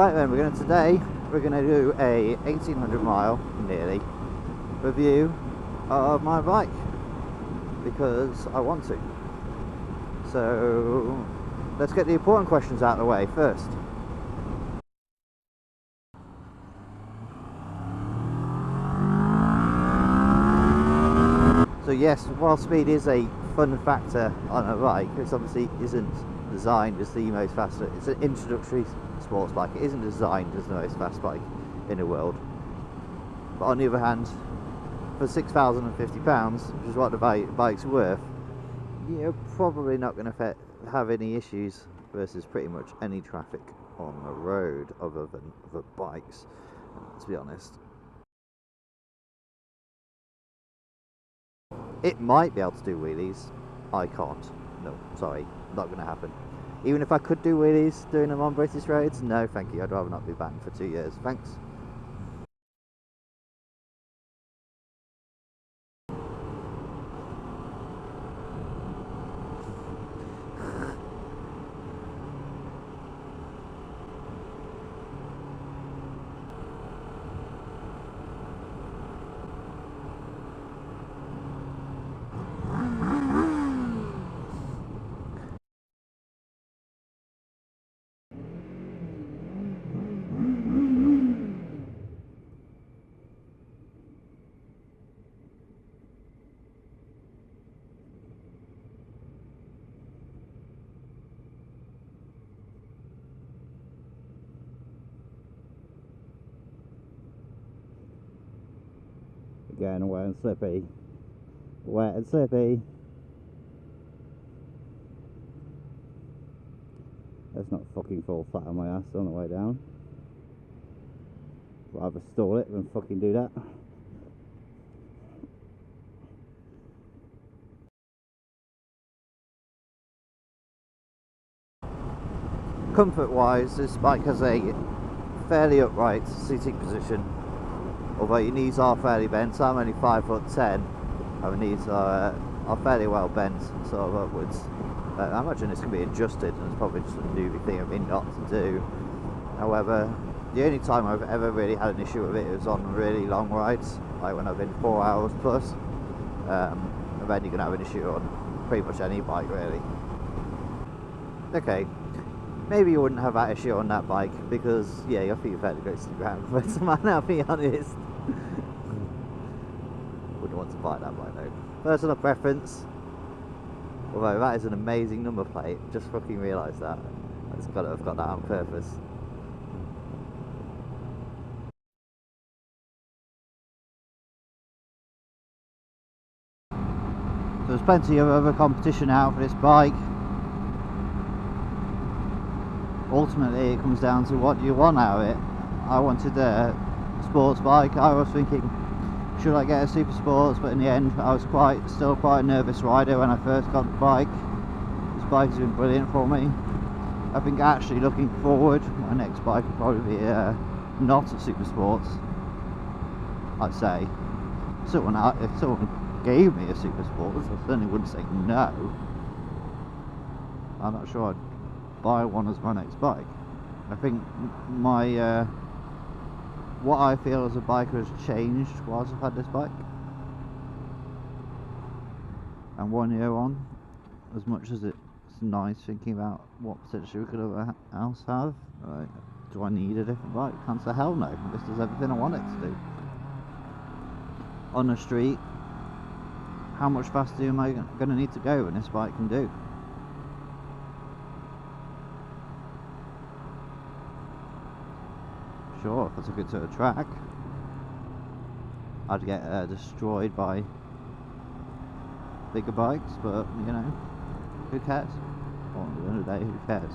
Right then, today we're gonna do a 1800 mile nearly review of my bike because I want to. So let's get the important questions out of the way first. So yes, while speed is a fun factor on a bike, it obviously isn't designed as the most fast. It's an introductory sports bike. It isn't designed as the most fast bike in the world. But on the other hand, for £6,050, which is what the bike's worth, you're probably not going to have any issues versus pretty much any traffic on the road other than other bikes, to be honest. It might be able to do wheelies. I can't. No, sorry, not going to happen. Even if I could do wheelies doing them on British roads, no thank you, I'd rather not be banned for 2 years, thanks. Again, wet and slippy. Wet and slippy. Let's not fucking fall flat on my ass on the way down. Rather stall it than fucking do that. Comfort wise, this bike has a fairly upright seating position. Although your knees are fairly bent, so I'm only 5'10", and my knees are fairly well bent, sort of upwards. I imagine this can be adjusted, and it's probably just a newbie thing of me not to do. However, the only time I've ever really had an issue with it was on really long rides, like when I've been 4 hours plus. And then you're going to have an issue on pretty much any bike, really. Okay. Maybe you wouldn't have that issue on that bike because, yeah, your feet are fairly close to the ground. But man, I'll be honest, wouldn't want to buy that bike though. Personal preference. Although that is an amazing number plate. Just fucking realised that. I've got that on purpose. There's plenty of other competition out for this bike. Ultimately, it comes down to what you want out of it. I wanted a sports bike. I was thinking, should I get a super sports? But in the end, I was still quite a nervous rider when I first got the bike. This bike has been brilliant for me. I think actually looking forward, my next bike will probably be not a super sports. I'd say. If someone gave me a super sports, I certainly wouldn't say no. I'm not sure I'd buy one as my next bike. I think my what I feel as a biker has changed whilst I've had this bike. And 1 year on, as much as it's nice thinking about what potentially we could else have, do I need a different bike? Answer hell no. This does everything I want it to do. On the street, how much faster am I going to need to go than this bike can do? Sure, if I took it to a track, I'd get destroyed by bigger bikes, but you know, who cares? Well, at the end of the day, who cares?